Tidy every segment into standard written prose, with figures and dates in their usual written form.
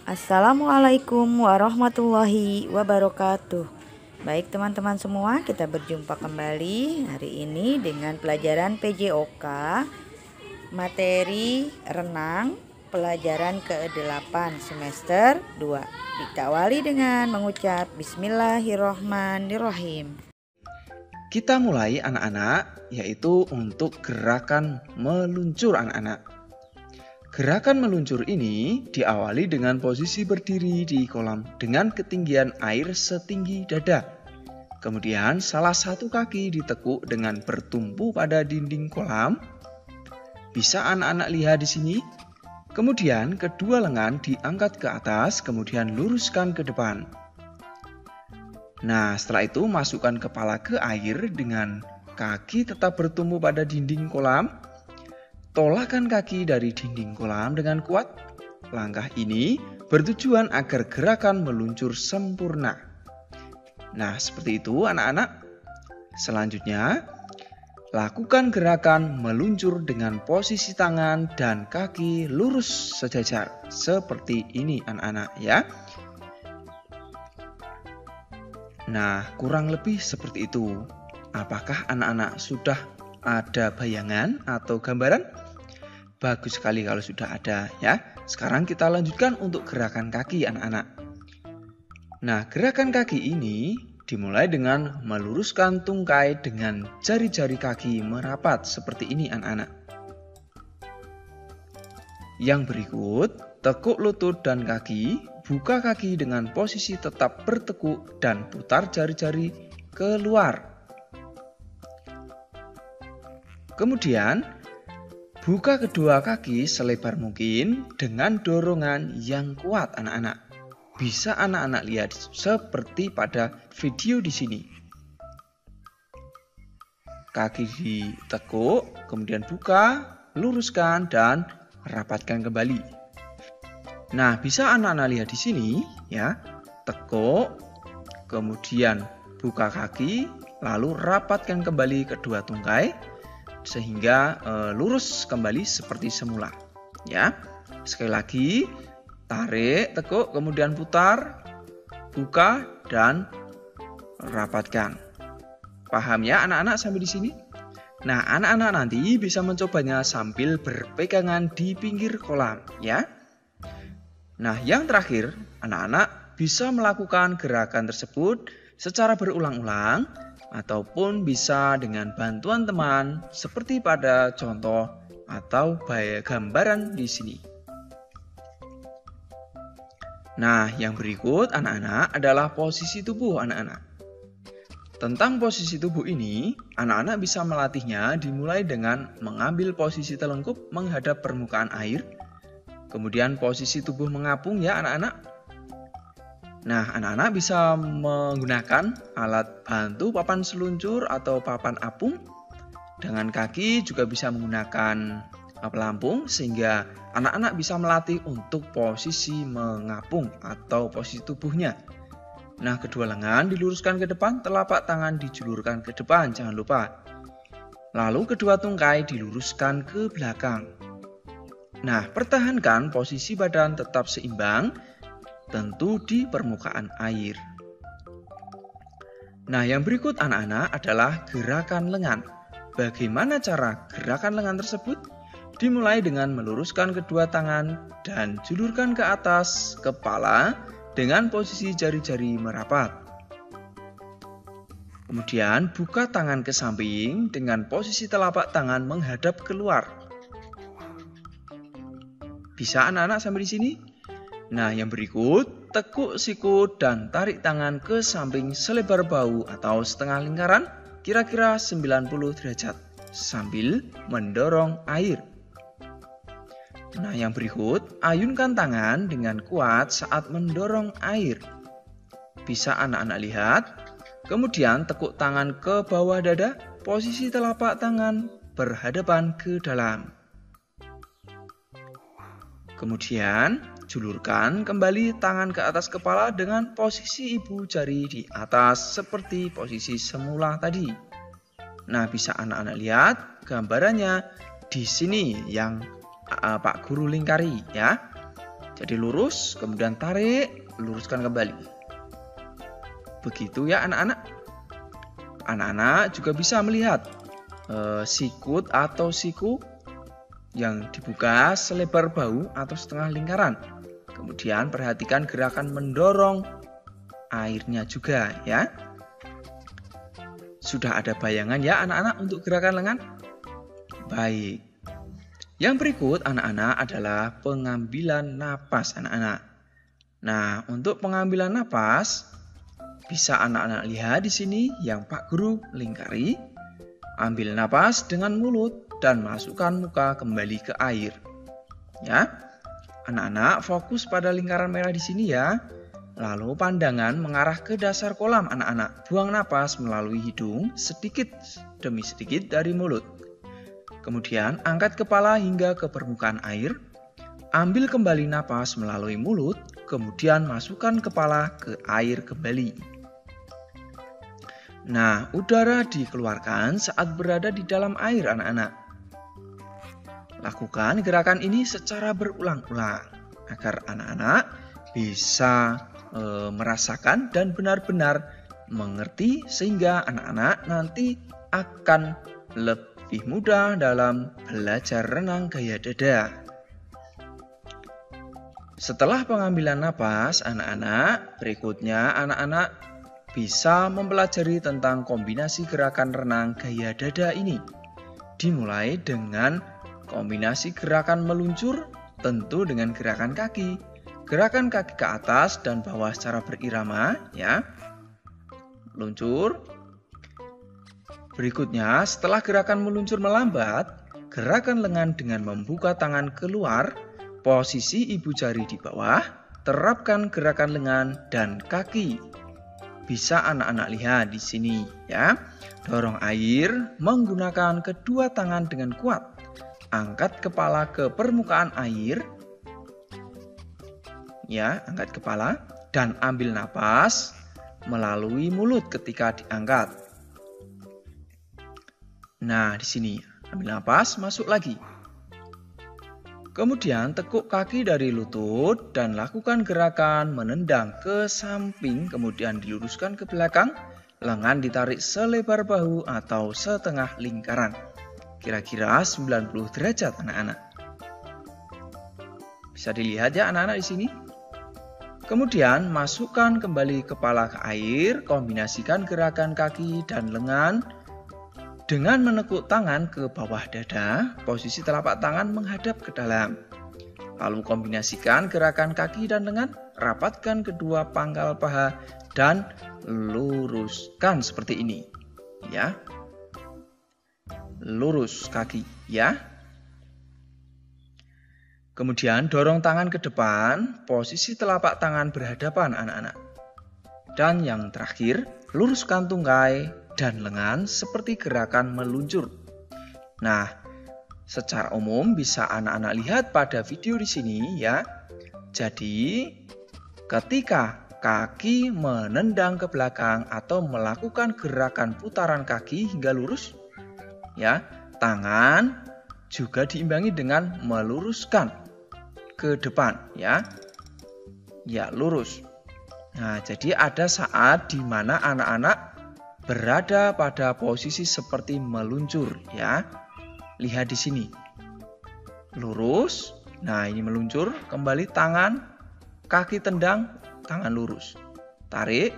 Assalamualaikum warahmatullahi wabarakatuh. Baik teman-teman semua, kita berjumpa kembali hari ini dengan pelajaran PJOK materi renang pelajaran ke-8 semester 2. Dikawali dengan mengucap Bismillahirrohmanirrohim. Kita mulai anak-anak, yaitu untuk gerakan meluncur anak-anak. Gerakan meluncur ini diawali dengan posisi berdiri di kolam dengan ketinggian air setinggi dada. Kemudian salah satu kaki ditekuk dengan bertumpu pada dinding kolam. Bisa anak-anak lihat di sini? Kemudian kedua lengan diangkat ke atas, kemudian luruskan ke depan. Nah, setelah itu masukkan kepala ke air dengan kaki tetap bertumpu pada dinding kolam. Tolakkan kaki dari dinding kolam dengan kuat. Langkah ini bertujuan agar gerakan meluncur sempurna. Nah, seperti itu anak-anak. Selanjutnya, lakukan gerakan meluncur dengan posisi tangan dan kaki lurus sejajar. Seperti ini anak-anak ya. Nah, kurang lebih seperti itu. Apakah anak-anak sudah ada bayangan atau gambaran? Bagus sekali kalau sudah ada ya. Sekarang kita lanjutkan untuk gerakan kaki anak-anak. Nah, gerakan kaki ini dimulai dengan meluruskan tungkai dengan jari-jari kaki merapat seperti ini anak-anak. Yang berikut, tekuk lutut dan kaki, buka kaki dengan posisi tetap bertekuk dan putar jari-jari keluar. Kemudian, buka kedua kaki selebar mungkin dengan dorongan yang kuat anak-anak. Bisa anak-anak lihat seperti pada video di sini. Kaki ditekuk, kemudian buka, luruskan, dan rapatkan kembali. Nah, bisa anak-anak lihat di sini ya. Tekuk, kemudian buka kaki, lalu rapatkan kembali kedua tungkai sehingga lurus kembali seperti semula ya. Sekali lagi, tarik, tekuk, kemudian putar, buka dan rapatkan. Paham ya anak-anak sampai di sini? Nah, anak-anak nanti bisa mencobanya sambil berpegangan di pinggir kolam ya. Nah, yang terakhir, anak-anak bisa melakukan gerakan tersebut secara berulang-ulang ataupun bisa dengan bantuan teman seperti pada contoh atau gambaran di sini. Nah, yang berikut anak-anak adalah posisi tubuh anak-anak. Tentang posisi tubuh ini, anak-anak bisa melatihnya dimulai dengan mengambil posisi telungkup menghadap permukaan air, kemudian posisi tubuh mengapung ya anak-anak. Nah, anak-anak bisa menggunakan alat bantu papan seluncur atau papan apung. Dengan kaki juga bisa menggunakan pelampung sehingga anak-anak bisa melatih untuk posisi mengapung atau posisi tubuhnya. Nah, kedua lengan diluruskan ke depan, telapak tangan dijulurkan ke depan, jangan lupa. Lalu kedua tungkai diluruskan ke belakang. Nah, pertahankan posisi badan tetap seimbang, tentu di permukaan air. Nah, yang berikut anak-anak adalah gerakan lengan. Bagaimana cara gerakan lengan tersebut? Dimulai dengan meluruskan kedua tangan dan julurkan ke atas kepala dengan posisi jari-jari merapat. Kemudian buka tangan ke samping dengan posisi telapak tangan menghadap keluar. Bisa anak-anak sampai di sini? Nah, yang berikut, tekuk siku dan tarik tangan ke samping selebar bahu atau setengah lingkaran, kira-kira 90 derajat, sambil mendorong air. Nah, yang berikut, ayunkan tangan dengan kuat saat mendorong air. Bisa anak-anak lihat. Kemudian tekuk tangan ke bawah dada, posisi telapak tangan berhadapan ke dalam. Kemudian, julurkan kembali tangan ke atas kepala dengan posisi ibu jari di atas seperti posisi semula tadi. Nah, bisa anak-anak lihat gambarannya di sini yang Pak Guru lingkari ya. Jadi lurus, kemudian tarik, luruskan kembali. Begitu ya anak-anak. Anak-anak juga bisa melihat sikut atau siku yang dibuka selebar bahu atau setengah lingkaran. Kemudian perhatikan gerakan mendorong airnya juga ya. Sudah ada bayangan ya anak-anak untuk gerakan lengan? Baik. Yang berikut anak-anak adalah pengambilan napas anak-anak. Nah, untuk pengambilan napas bisa anak-anak lihat di sini yang Pak Guru lingkari. Ambil napas dengan mulut dan masukkan muka kembali ke air. Ya. Anak-anak fokus pada lingkaran merah di sini ya. Lalu pandangan mengarah ke dasar kolam anak-anak. Buang napas melalui hidung sedikit demi sedikit dari mulut. Kemudian angkat kepala hingga ke permukaan air. Ambil kembali napas melalui mulut. Kemudian masukkan kepala ke air kembali. Nah, udara dikeluarkan saat berada di dalam air anak-anak. Lakukan gerakan ini secara berulang-ulang agar anak-anak bisa merasakan dan benar-benar mengerti sehingga anak-anak nanti akan lebih mudah dalam belajar renang gaya dada. Setelah pengambilan napas anak-anak, berikutnya anak-anak bisa mempelajari tentang kombinasi gerakan renang gaya dada ini. Dimulai dengan kombinasi gerakan meluncur, tentu dengan gerakan kaki. Gerakan kaki ke atas dan bawah secara berirama, ya. Luncur. Berikutnya, setelah gerakan meluncur melambat, gerakan lengan dengan membuka tangan keluar, posisi ibu jari di bawah, terapkan gerakan lengan dan kaki. Bisa anak-anak lihat di sini ya. Dorong air menggunakan kedua tangan dengan kuat. Angkat kepala ke permukaan air. Ya, angkat kepala dan ambil napas melalui mulut ketika diangkat. Nah, di sini ambil napas, masuk lagi. Kemudian tekuk kaki dari lutut dan lakukan gerakan menendang ke samping, kemudian diluruskan ke belakang, lengan ditarik selebar bahu atau setengah lingkaran. Kira-kira 90 derajat anak-anak. Bisa dilihat ya anak-anak di sini. Kemudian masukkan kembali kepala ke air, kombinasikan gerakan kaki dan lengan dengan menekuk tangan ke bawah dada, posisi telapak tangan menghadap ke dalam. Lalu kombinasikan gerakan kaki dan lengan, rapatkan kedua pangkal paha dan luruskan seperti ini. Ya. Lurus kaki, ya. Kemudian dorong tangan ke depan, posisi telapak tangan berhadapan anak-anak. Dan yang terakhir, luruskan tungkai dan lengan seperti gerakan meluncur. Nah, secara umum bisa anak-anak lihat pada video di sini ya. Jadi, ketika kaki menendang ke belakang atau melakukan gerakan putaran kaki hingga lurus, ya, tangan juga diimbangi dengan meluruskan ke depan, ya. Ya, lurus. Nah, jadi ada saat di mana anak-anak berada pada posisi seperti meluncur ya. Lihat di sini. Lurus. Nah, ini meluncur, kembali tangan, kaki tendang, tangan lurus. Tarik,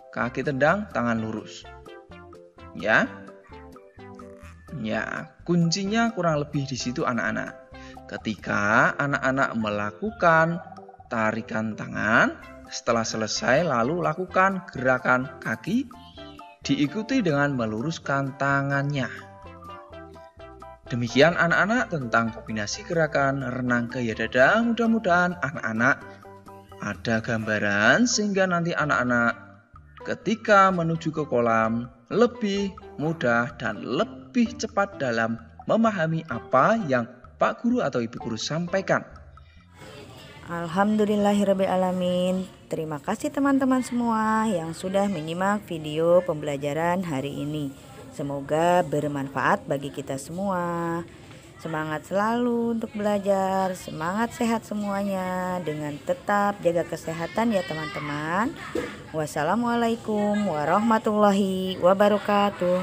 kaki tendang, tangan lurus. Ya. Ya, kuncinya kurang lebih di situ anak-anak. Ketika anak-anak melakukan tarikan tangan, setelah selesai lalu lakukan gerakan kaki diikuti dengan meluruskan tangannya. Demikian anak-anak tentang kombinasi gerakan renang gaya dada. Mudah-mudahan anak-anak ada gambaran sehingga nanti anak-anak ketika menuju ke kolam lebih mudah dan lebih cepat dalam memahami apa yang Pak Guru atau Ibu Guru sampaikan. Alhamdulillahirrabbilalamin. Terima kasih teman-teman semua yang sudah menyimak video pembelajaran hari ini. Semoga bermanfaat bagi kita semua. Semangat selalu untuk belajar, semangat sehat semuanya dengan tetap jaga kesehatan ya teman-teman. Wassalamualaikum warahmatullahi wabarakatuh.